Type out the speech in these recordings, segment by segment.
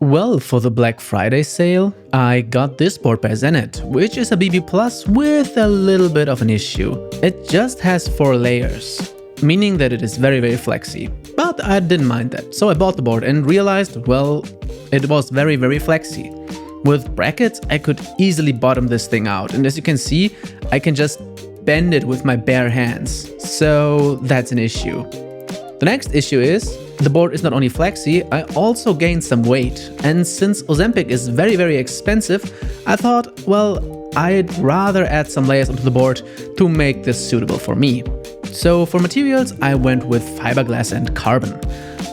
Well, for the Black Friday sale, I got this board by Zenit, which is a BB Plus with a little bit of an issue. It just has 4 layers, meaning that it is very flexy. But I didn't mind that, so I bought the board and realized, well, it was very flexy. With brackets, I could easily bottom this thing out, and as you can see, I can just bend it with my bare hands, so that's an issue. The next issue is, the board is not only flexy, I also gained some weight, and since Ozempic is very expensive, I thought, well, I'd rather add some layers onto the board to make this suitable for me. So for materials, I went with fiberglass and carbon.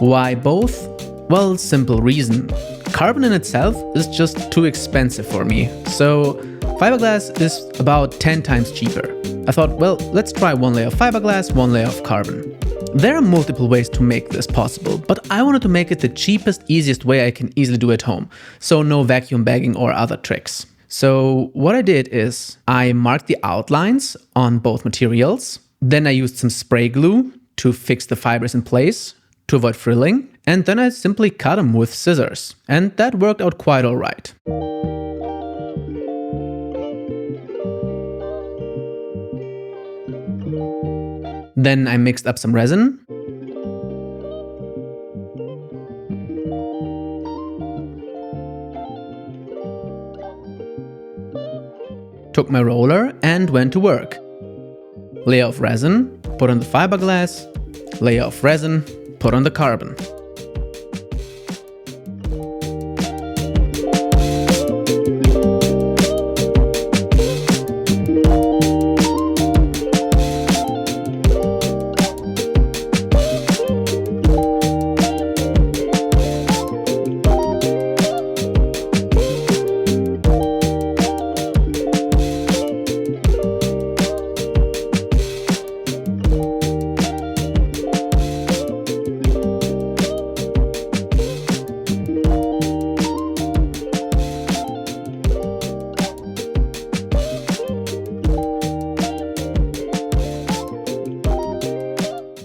Why both? Well, simple reason. Carbon in itself is just too expensive for me, so fiberglass is about 10 times cheaper. I thought, well, let's try 1 layer of fiberglass, 1 layer of carbon. There are multiple ways to make this possible, but I wanted to make it the cheapest, easiest way I can easily do at home, so no vacuum bagging or other tricks. So what I did is, I marked the outlines on both materials, then I used some spray glue to fix the fibers in place, to avoid frilling, and then I simply cut them with scissors, and that worked out quite alright. Then I mixed up some resin. Took my roller and went to work. Layer of resin, put on the fiberglass. Layer of resin, put on the carbon.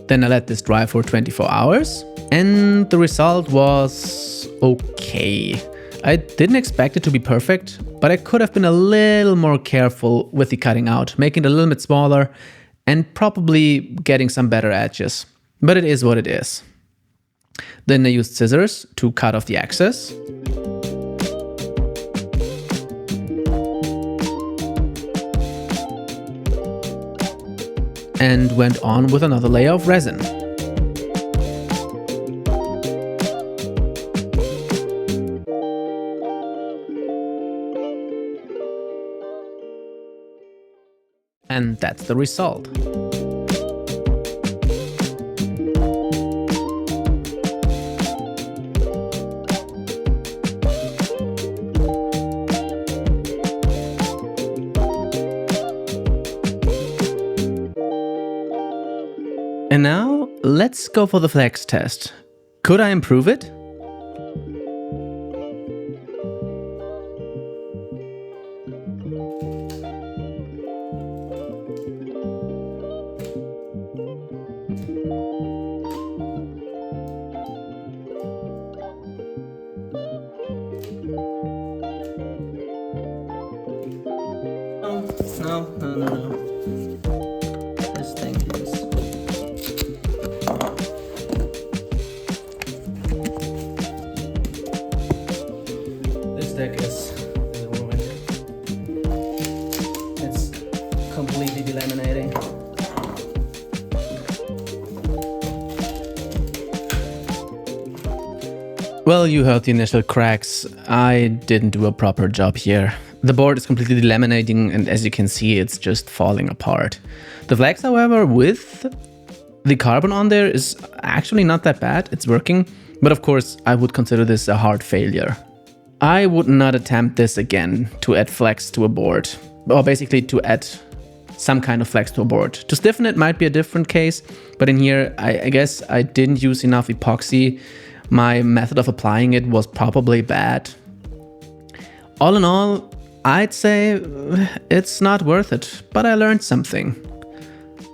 Then I let this dry for 24 hours, and the result was okay. I didn't expect it to be perfect, but I could have been a little more careful with the cutting out, making it a little bit smaller, and probably getting some better edges. But it is what it is. Then I used scissors to cut off the excess. And went on with another layer of resin. And that's the result. And now, let's go for the flex test. Could I improve it? No. This thing is... This deck is ruined. It's completely delaminating. Well, you heard the initial cracks. I didn't do a proper job here. The board is completely delaminating, and as you can see, it's just falling apart. The flex, however, with the carbon on there is actually not that bad. It's working, but of course, I would consider this a hard failure. I would not attempt this again, to add flex to a board, or basically to add some kind of flex to a board. To stiffen it might be a different case, but in here, I guess I didn't use enough epoxy. My method of applying it was probably bad. All in all, I'd say it's not worth it, but I learned something.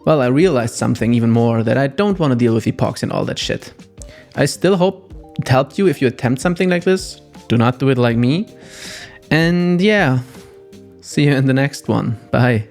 Well, I realized something even more, that I don't want to deal with epoxy and all that shit. I still hope it helped you if you attempt something like this. do not do it like me. And yeah, see you in the next one. Bye.